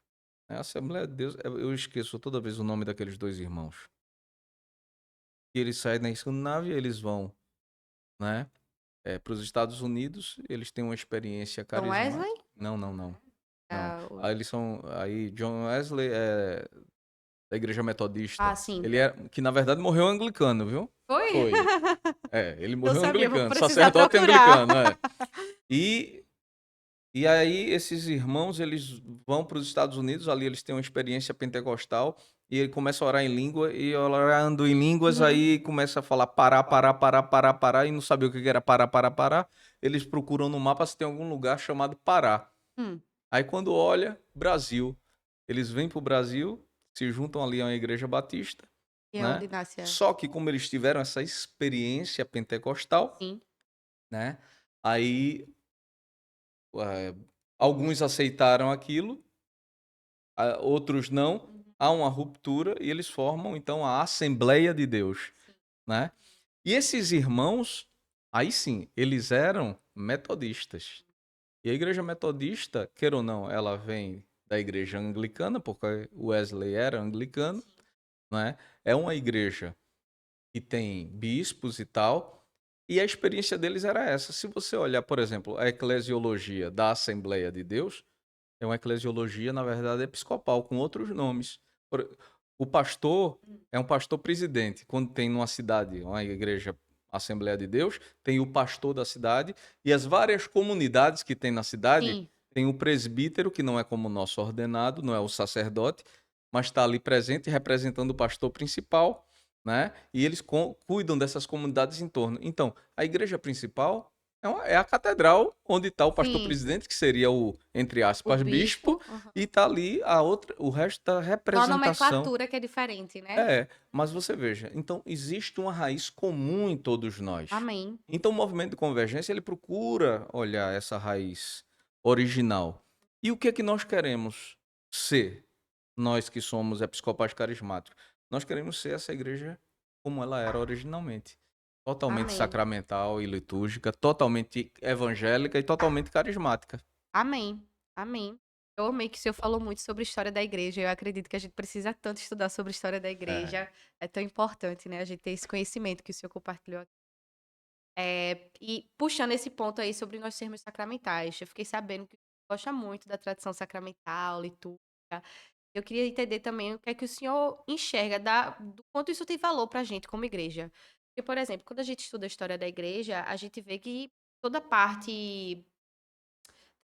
né? A Assembleia de Deus, eu esqueço toda vez o nome daqueles dois irmãos. E eles saem da Escandinávia, eles vão, né? Para os Estados Unidos, eles têm uma experiência John Wesley? carismática. Não, não, não. Não. Ah, o Aí eles são. Aí John Wesley é da Igreja Metodista. sim. Ele é. Que na verdade morreu anglicano, viu? Foi? Foi. Ele Não morreu sabia, vou anglicano. precisar Sacerdote procurar. anglicano, é. E, e aí esses irmãos, eles vão para os Estados Unidos, ali eles têm uma experiência pentecostal. E ele começa a orar em língua, e orando em línguas, Uhum. aí começa a falar parar, parar, parar, parar, parar, e não sabia o que era parar, parar, parar. Eles procuram no mapa se tem algum lugar chamado Pará. Hum, Aí quando olha, Brasil. Eles vêm para o Brasil, se juntam ali a uma igreja batista, que é né? onde nasce Só que como eles tiveram essa experiência pentecostal, sim, né? Aí eh, alguns aceitaram aquilo, outros não. uhum, Há uma ruptura e eles formam então a Assembleia de Deus, sim, né? E esses irmãos, aí sim, eles eram metodistas. E a igreja metodista, queira ou não, ela vem da igreja anglicana, porque Wesley era anglicano, sim, né? É uma igreja que tem bispos e tal, e a experiência deles era essa. Se você olhar, por exemplo, a eclesiologia da Assembleia de Deus, é uma eclesiologia, na verdade, episcopal, com outros nomes. O pastor hum, é um pastor presidente. Quando tem numa cidade, uma igreja Assembleia de Deus, tem o pastor da cidade e as várias comunidades que tem na cidade, sim, tem o presbítero, que não é como o nosso ordenado, não é o sacerdote, mas está ali presente representando o pastor principal, né? E eles cuidam dessas comunidades em torno. Então, a igreja principal é a catedral onde está o pastor sim. presidente, que seria o, entre O aspas, bispo, bispo, aham. e tá ali a outra, o resto da Só a representação. nomenclatura que é diferente, né? Mas você veja, então existe uma raiz comum em todos nós. Amém. Então o movimento de convergência ele procura olhar essa raiz original. E o que é que nós queremos ser? Nós que somos episcopais carismáticos, nós queremos ser essa igreja como ela era originalmente. Totalmente Amém. sacramental e litúrgica, totalmente evangélica e totalmente carismática. Amém. Amém. Eu amei que o senhor falou muito sobre a história da igreja. Eu acredito que a gente precisa tanto estudar sobre a história da É, igreja. É tão importante, né? A gente ter esse conhecimento que o senhor compartilhou aqui. E puxando esse ponto aí sobre nós sermos sacramentais, eu fiquei sabendo que o senhor gosta muito da tradição sacramental, litúrgica. Eu queria entender também o que é que o senhor enxerga do quanto isso tem valor para a gente como igreja. Porque, por exemplo, quando a gente estuda a história da igreja, a gente vê que toda parte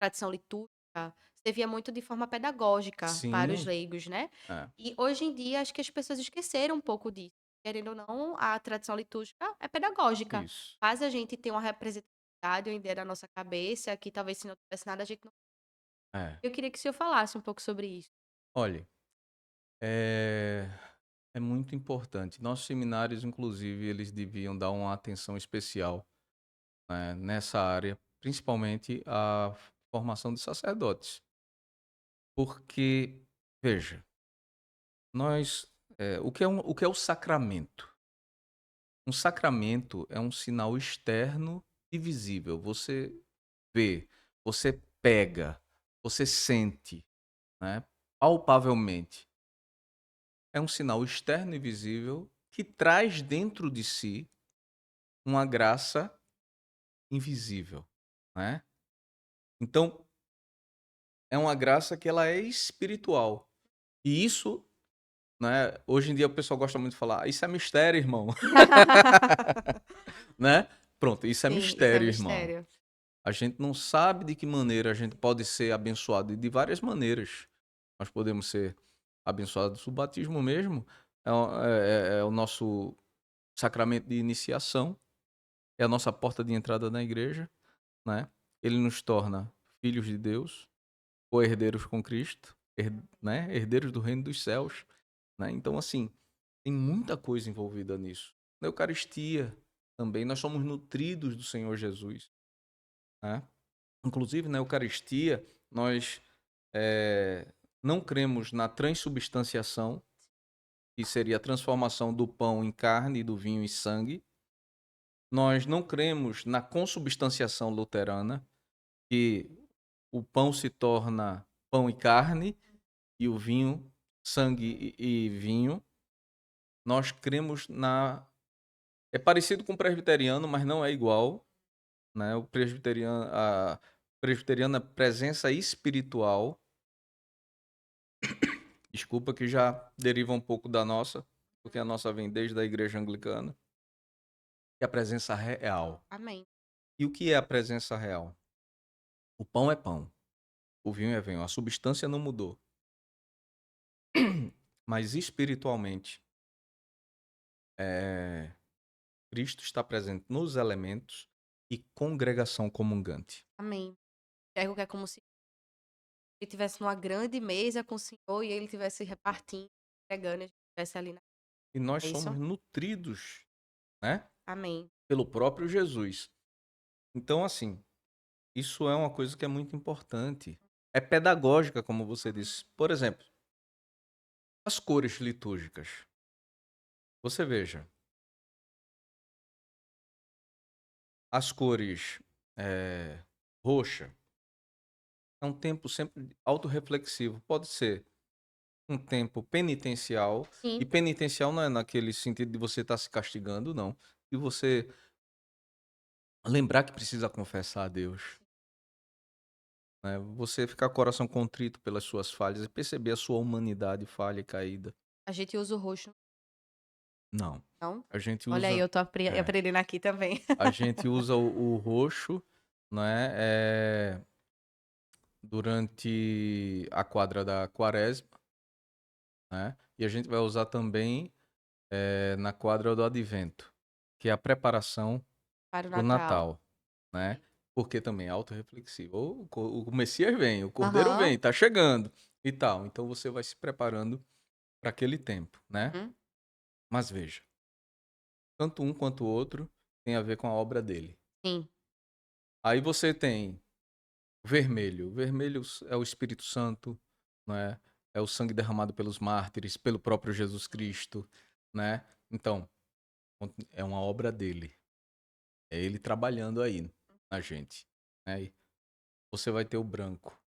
tradição litúrgica servia muito de forma pedagógica para os sim, leigos, né? é, E hoje em dia acho que as pessoas esqueceram um pouco disso. Querendo ou não, a tradição litúrgica é pedagógica. isso. Faz a gente ter uma representatividade, uma ideia da nossa cabeça, que talvez se não tivesse nada a gente não. É. Eu queria que o senhor falasse um pouco sobre isso. Olha, é, é muito importante. Nossos seminários, inclusive, eles deviam dar uma atenção especial, né, nessa área, principalmente a formação de sacerdotes. Porque, veja, o que é o sacramento? Um sacramento é um sinal externo e visível. Você vê, você pega, você sente, né, palpavelmente. É um sinal externo e visível que traz dentro de si uma graça invisível, né? Então, é uma graça que ela é espiritual. E isso, né, hoje em dia o pessoal gosta muito de falar, isso é mistério, irmão, né? Pronto, isso é Sim, isso é mistério, irmão. mistério. A gente não sabe de que maneira a gente pode ser abençoado, e de várias maneiras. Nós podemos ser abençoados. O batismo mesmo é o nosso sacramento de iniciação, é a nossa porta de entrada na igreja, né? Ele nos torna filhos de Deus, co-herdeiros com Cristo, né? Herdeiros do reino dos céus, né? Então, assim, tem muita coisa envolvida nisso. Na Eucaristia também, nós somos nutridos do Senhor Jesus, né? Inclusive, na Eucaristia, nós não cremos na transubstanciação, que seria a transformação do pão em carne e do vinho em sangue. Nós não cremos na consubstanciação luterana, que o pão se torna pão e carne e o vinho, sangue e vinho. Nós cremos na... É parecido com o presbiteriano, mas não é igual, né? A presbiteriana é presença espiritual. Desculpa que já deriva um pouco da nossa, porque a nossa vem desde a igreja anglicana, que é a presença real. Amém. E o que é a presença real? O pão é pão, o vinho é vinho, a substância não mudou. Mas espiritualmente, é, Cristo está presente nos elementos e congregação comungante. Amém. Enxergo que é como se ele estivesse numa grande mesa com o Senhor e ele estivesse repartindo, pregando, e a gente estivesse ali na... E nós É somos isso? nutridos, né, Amém. pelo próprio Jesus. Então, assim, isso é uma coisa que é muito importante. É pedagógica, como você disse. Por exemplo, as cores litúrgicas. Você veja, as cores roxa é um tempo sempre autorreflexivo. Pode ser um tempo penitencial, e Sim, penitencial não é naquele sentido de você estar se castigando, não. E você lembrar que precisa confessar a Deus, né? Você ficar com o coração contrito pelas suas falhas e perceber a sua humanidade falha e caída. a gente usa o roxo, Não. não? A gente Olha aí, usa, eu tô é, aprendendo aqui também. a gente usa o roxo, né, durante a quadra da quaresma, né? E a gente vai usar também na quadra do advento, que é a preparação Para o do Natal. Natal, né? Porque também é autorreflexivo. O Messias vem, o Cordeiro Aham. vem, tá chegando e tal. Então você vai se preparando para aquele tempo, né? Uhum. Mas veja, tanto um quanto o outro tem a ver com a obra dele. Sim. Aí você tem o vermelho. O vermelho é o Espírito Santo, né? É o sangue derramado pelos mártires, pelo próprio Jesus Cristo, né? Então, é uma obra dele. É ele trabalhando aí na gente, né? E você vai ter o branco.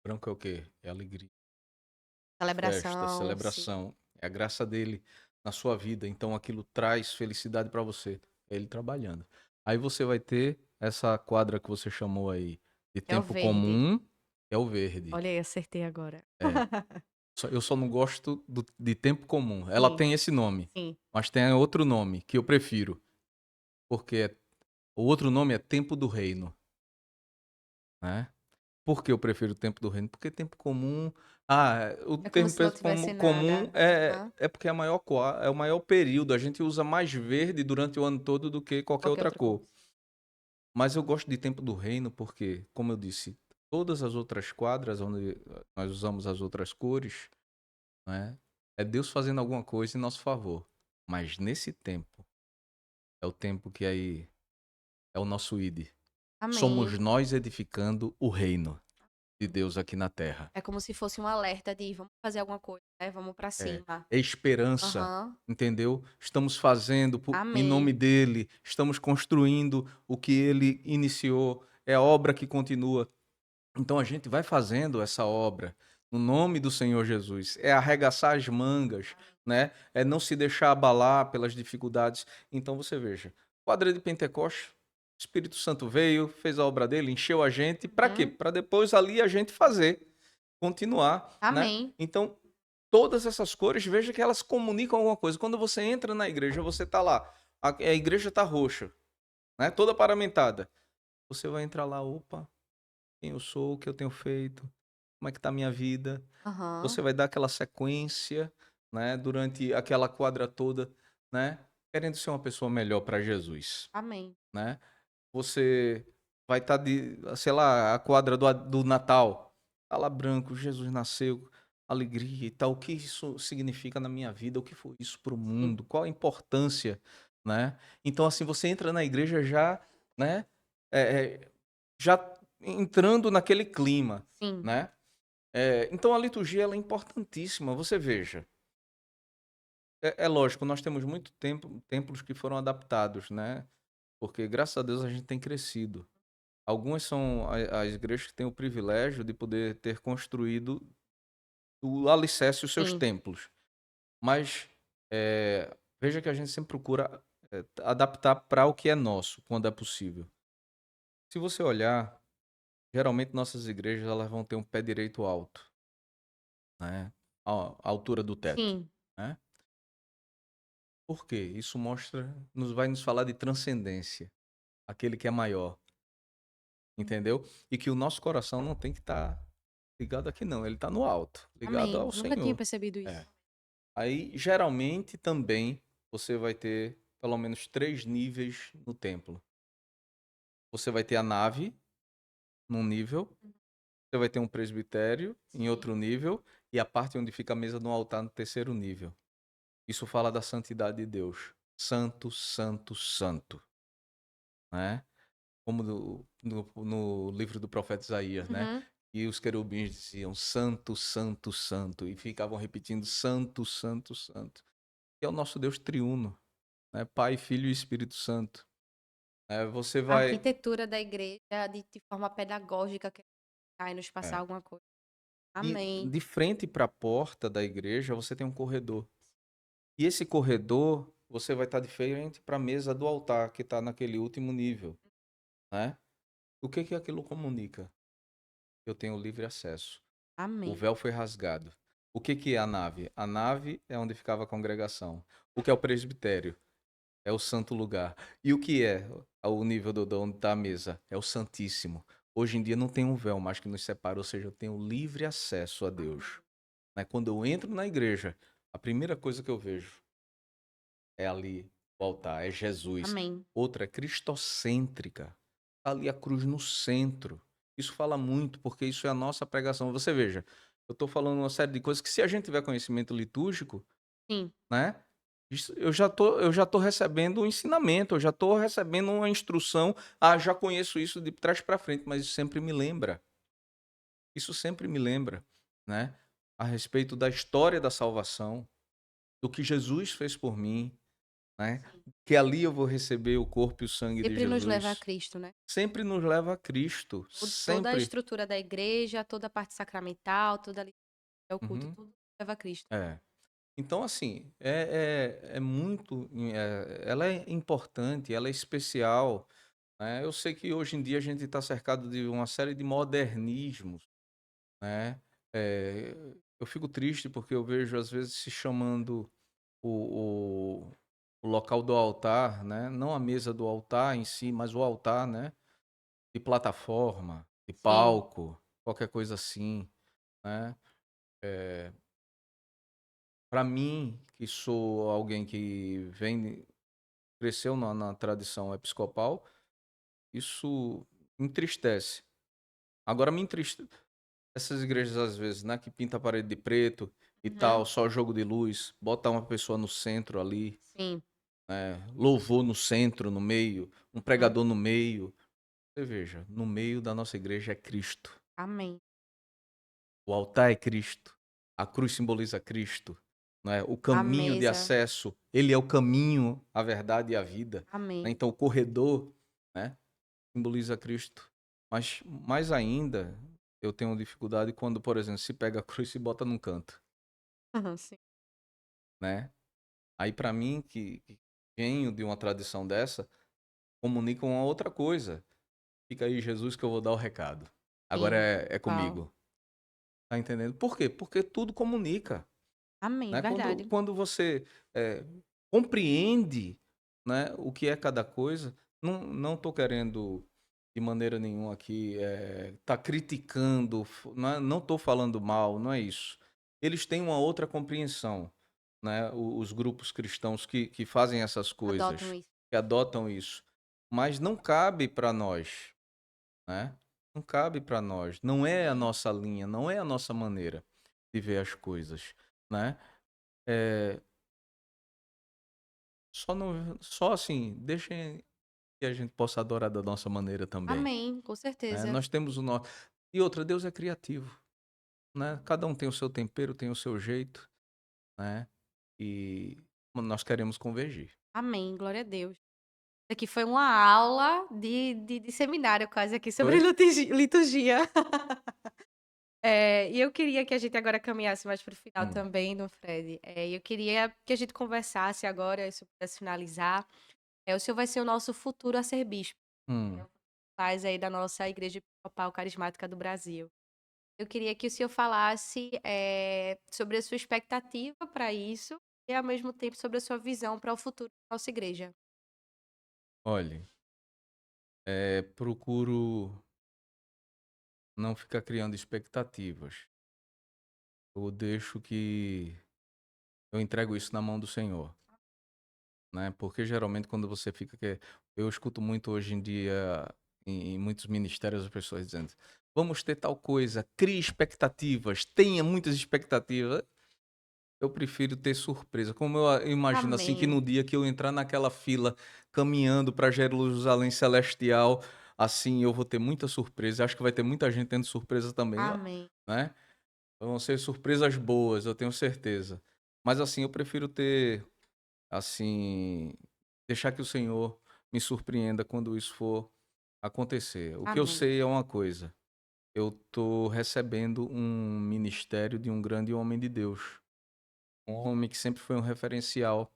Branco é o quê? É alegria, festa, Celebração, sim. celebração. É a graça dele na sua vida. Então aquilo traz felicidade para você. É ele trabalhando. Aí você vai ter essa quadra que você chamou aí de É o tempo verde. comum, é o verde. Olha aí, acertei agora. É. Eu só não gosto de tempo comum. Ela Sim, tem esse nome, sim. mas tem outro nome que eu prefiro, porque o outro nome é tempo do reino, né? Por que eu prefiro o tempo do reino? Porque tempo comum. O É como termo se não tivesse comum nada. Aham. é porque é, é o maior período. A gente usa mais verde durante o ano todo do que qualquer Qualquer outra outra cor. coisa. Mas eu gosto de tempo do reino porque, como eu disse, todas as outras quadras onde nós usamos as outras cores, né, é Deus fazendo alguma coisa em nosso favor. Mas nesse tempo, é o tempo que aí é o nosso ID. Amém. Somos nós edificando o reino de Deus aqui na terra. É como se fosse um alerta de vamos fazer alguma coisa, né? Vamos pra É, cima. é esperança, Aham. entendeu? Estamos fazendo em Amém. nome dele, estamos construindo o que ele iniciou, é a obra que continua. Então a gente vai fazendo essa obra no nome do Senhor Jesus. É arregaçar as mangas, né? É não se deixar abalar pelas dificuldades. Então você veja, quadra de Pentecostes. O Espírito Santo veio, fez a obra dele, encheu a gente. Para quê? Uhum. Para depois ali a gente fazer, continuar, né? Amém. Então, todas essas cores, veja que elas comunicam alguma coisa. Quando você entra na igreja, você tá lá, a igreja tá roxa, né? Toda paramentada. Você vai entrar lá, opa, quem eu sou, o que eu tenho feito, como é que tá a minha vida. Aham. Você vai dar aquela sequência, né, durante aquela quadra toda, né, querendo ser uma pessoa melhor para Jesus, Amém. né? Você vai estar de, sei lá, a quadra do Natal, tá lá branco, Jesus nasceu, alegria e tal. O que isso significa na minha vida? O que foi isso para o Sim. mundo? Qual a importância, né? Então, assim, você entra na igreja já, né, já entrando naquele clima, Sim. né? Então a liturgia ela é importantíssima. Você veja, é lógico, nós temos muito tempo, templos que foram adaptados, né? Porque graças a Deus a gente tem crescido. Algumas são as igrejas que têm o privilégio de poder ter construído o alicerce os seus Sim. templos. Mas veja que a gente sempre procura adaptar para o que é nosso, quando é possível. Se você olhar, geralmente nossas igrejas elas vão ter um pé direito alto, né? A altura do teto, Sim. né? Por quê? Isso mostra, vai nos falar de transcendência, aquele que é maior, entendeu? E que o nosso coração não tem que estar ligado aqui não, ele está no alto, ligado Amém. ao Nunca tinha Senhor. percebido isso. É. Aí, geralmente, também, você vai ter pelo menos 3 níveis no templo. Você vai ter a nave, num nível, você vai ter um presbitério, em Sim. outro nível, e a parte onde fica a mesa no altar, no terceiro nível. Isso fala da santidade de Deus. Santo, santo, santo, né? Como no livro do profeta Isaías, né? Uhum. E os querubins diziam santo, santo, santo, e ficavam repetindo santo, santo, santo. Que é o nosso Deus triuno, né? Pai, Filho e Espírito Santo. Você A vai. arquitetura da igreja de forma pedagógica que vai nos passar é, alguma coisa. E Amém. de frente para a porta da igreja, você tem um corredor. E esse corredor, você vai estar de frente para a mesa do altar, que está naquele último nível, né? O que que aquilo comunica? Eu tenho livre acesso. O Amém. véu foi rasgado. O que que é a nave? A nave é onde ficava a congregação. O que é o presbitério? É o santo lugar. E o que é o nível do onde está a mesa? É o santíssimo. Hoje em dia não tem um véu mais que nos separa, ou seja, eu tenho livre acesso a Deus. Né? Quando eu entro na igreja, a primeira coisa que eu vejo é ali o altar, é Jesus. Amém. Outra é cristocêntrica. Tá ali a cruz no centro. Isso fala muito, porque isso é a nossa pregação. Você veja, eu estou falando uma série de coisas que se a gente tiver conhecimento litúrgico, Sim. né? Eu já tô recebendo um ensinamento, eu já tô recebendo uma instrução. Ah, já conheço isso de trás para frente, mas isso sempre me lembra. Isso sempre me lembra, né? A respeito da história da salvação, do que Jesus fez por mim, né? Que ali eu vou receber o corpo e o sangue de Sempre nos leva a Jesus. Cristo, né? Sempre nos leva a Cristo, Toda a sempre. estrutura da igreja, toda a parte sacramental, toda ali é o culto, Uhum, tudo leva a Cristo. é. Então, assim, é muito. Ela é importante, ela é especial. Né? Eu sei que hoje em dia a gente está cercado de uma série de modernismos, né? Eu fico triste porque eu vejo às vezes se chamando o, o, o local do altar, né? Não a mesa do altar em si, mas o altar, né? De plataforma, de Sim. palco, qualquer coisa assim, né? Para mim, que sou alguém que cresceu na tradição episcopal, isso entristece. Agora me entristece. Essas igrejas, às vezes, né, que pinta a parede de preto e tal, Uhum. só jogo de luz, bota uma pessoa no centro ali, Sim. louvor no centro, no meio, um Uhum. pregador no meio. Você veja, no meio da nossa igreja é Cristo. Amém. O altar é Cristo. A cruz simboliza Cristo. Né? O A caminho de mesa. acesso, ele é o caminho, a verdade e a vida. Né? Amém. Então, o corredor, né, simboliza Cristo. Mas, mais ainda, eu tenho dificuldade quando, por exemplo, se pega a cruz e bota num canto. Aham, sim. Né? Aí para mim que venho de uma tradição dessa, comunicam uma outra coisa. Fica aí, Jesus, que eu vou dar o recado. Agora Sim. é Uau. comigo. Tá entendendo? Por quê? Porque tudo comunica. Amém, Né? Quando, verdade. quando você compreende, né, o que é cada coisa, não estou querendo de maneira nenhuma aqui tá criticando, não estou falando mal, não é isso. Eles têm uma outra compreensão, né, os grupos cristãos que fazem essas Adotam coisas, isso. que adotam isso, mas não cabe para nós, né? Não cabe para nós, não é a Amém. nossa linha, não é a nossa maneira de ver as coisas, né? É, só assim, deixem que a gente possa adorar da nossa maneira também, Amém, com né. certeza. Nós temos o nosso e outra, Deus é criativo, né, cada um tem o seu tempero, tem o seu jeito, né, e nós queremos convergir. Amém, glória a Deus. Isso aqui foi uma aula de seminário quase aqui sobre Foi? liturgia. E eu queria que a gente agora caminhasse mais para o final Hum, também, do Fred. Eu queria que a gente conversasse agora, se eu pudesse finalizar. O senhor vai ser o nosso futuro a ser bispo, hum. faz aí da nossa Igreja Episcopal Carismática do Brasil. Eu queria que o senhor falasse, sobre a sua expectativa para isso e, ao mesmo tempo, sobre a sua visão para o futuro da nossa igreja. Olhe, procuro não ficar criando expectativas. Eu deixo que eu entrego isso na mão do Senhor, né, porque geralmente quando você fica eu escuto muito hoje em dia em muitos ministérios as pessoas dizendo: "Vamos ter tal coisa, crie expectativas, tenha muitas expectativas". Eu prefiro ter surpresa, como eu imagino, assim, que no Amém. dia que eu entrar naquela fila caminhando para Jerusalém celestial, assim, eu vou ter muita surpresa, acho que vai ter muita gente tendo surpresa também, ó, Amém. né. Vão ser surpresas boas, eu tenho certeza. Mas, assim, eu prefiro ter assim, deixar que o Senhor me surpreenda quando isso for acontecer. O que eu Amém. sei é uma coisa: eu tô recebendo um ministério de um grande homem de Deus, um homem que sempre foi um referencial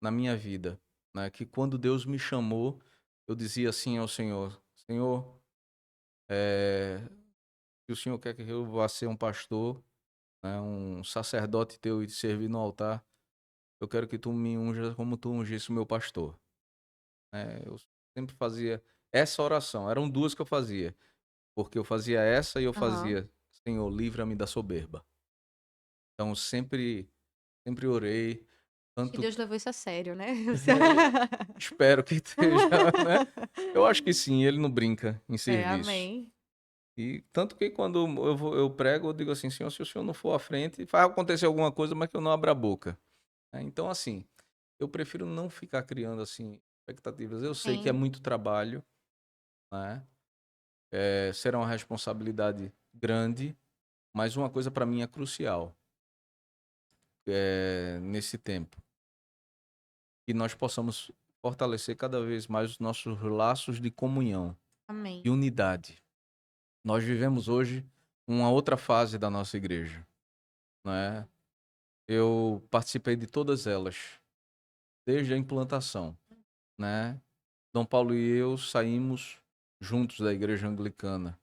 na minha vida, né? Que quando Deus me chamou, eu dizia assim ao Senhor: Senhor, se o Senhor quer que eu vá ser um pastor, né, um sacerdote teu e te servir no altar, eu quero que tu me unja como tu ungisse o meu pastor. Eu sempre fazia essa oração, eram 2 que eu fazia, porque eu fazia essa e eu Aham. fazia: "Senhor, livra-me da soberba". Então sempre orei, Acho que tanto Deus levou isso a sério, né? espero que esteja, né. Eu acho que sim, ele não brinca em serviço. Amém. E tanto que quando eu prego, eu digo assim: "Senhor, se o senhor não for à frente, vai acontecer alguma coisa, mas que eu não abra a boca", né. Então assim, eu prefiro não ficar criando, assim, expectativas. Eu sei que é Amém. muito trabalho, né. Será uma responsabilidade grande, mas uma coisa para mim é crucial, nesse tempo, que nós possamos fortalecer cada vez mais os nossos laços de comunhão Amém. e unidade. Nós vivemos hoje uma outra fase da nossa igreja, né? Eu participei de todas elas, desde a implantação, né? Dom Paulo e eu saímos juntos da igreja anglicana.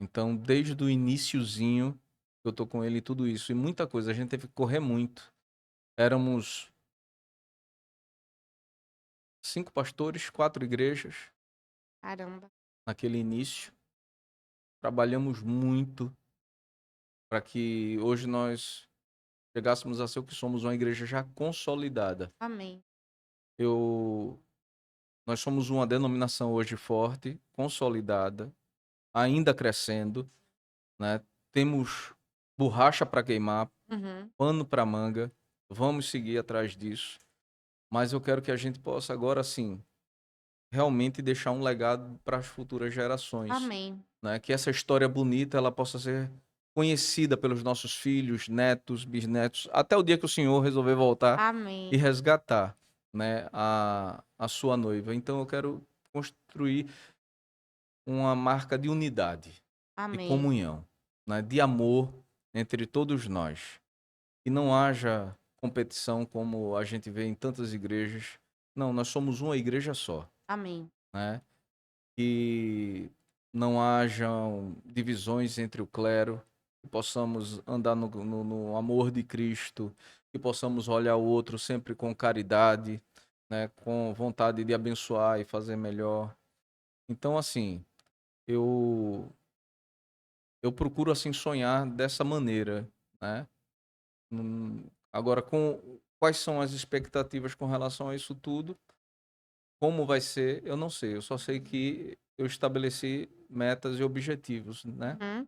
Então, desde o iniciozinho, eu tô com ele e tudo isso. E muita coisa, a gente teve que correr muito. Éramos 5 pastores, 4 igrejas Caramba. naquele início. Trabalhamos muito para que hoje nós chegássemos a ser o que somos, uma igreja já consolidada. Amém. Eu Nós somos uma denominação hoje forte, consolidada, ainda crescendo, né? Temos borracha para queimar, Uhum. pano para manga. Vamos seguir atrás disso. Mas eu quero que a gente possa agora sim realmente deixar um legado para as futuras gerações, Amém. né? Que essa história bonita ela possa ser conhecida pelos nossos filhos, netos, bisnetos, até o dia que o Senhor resolver voltar Amém. e resgatar, né, a sua noiva. Então eu quero construir uma marca de unidade, de Amém. comunhão, né, de amor entre todos nós. Que não haja competição como a gente vê em tantas igrejas. Não, nós somos uma igreja só. Amém. né? Que não hajam divisões entre o clero, que possamos andar no amor de Cristo, que possamos olhar o outro sempre com caridade, né? Com vontade de abençoar e fazer melhor. Então, assim, eu eu procuro assim sonhar dessa maneira, né? Agora, com quais são as expectativas com relação a isso tudo? Como vai ser, eu não sei. Eu só sei que eu estabeleci metas e objetivos, né? Uhum.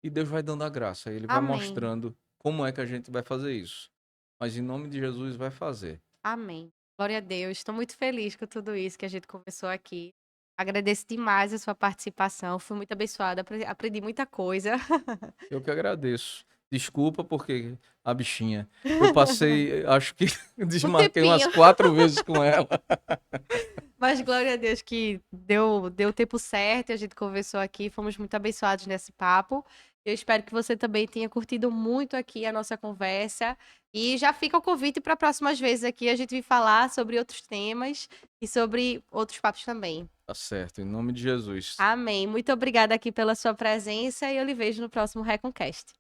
E Deus vai dando a graça, Ele vai Amém. mostrando como é que a gente vai fazer isso. Mas em nome de Jesus vai fazer. Amém. Glória a Deus. Estou muito feliz com tudo isso que a gente conversou aqui. Agradeço demais a sua participação. Fui muito abençoada, aprendi muita coisa. Eu que agradeço. Desculpa porque a bichinha, eu passei, acho que Um desmarquei umas tempinho. 4 vezes com ela. Mas glória a Deus que deu o tempo certo e a gente conversou aqui. Fomos muito abençoados nesse papo. Eu espero que você também tenha curtido muito aqui a nossa conversa. E já fica o convite para próximas vezes aqui a gente vir falar sobre outros temas e sobre outros papos também. Tá certo, em nome de Jesus. Amém. Muito obrigada aqui pela sua presença e eu lhe vejo no próximo Reconcast.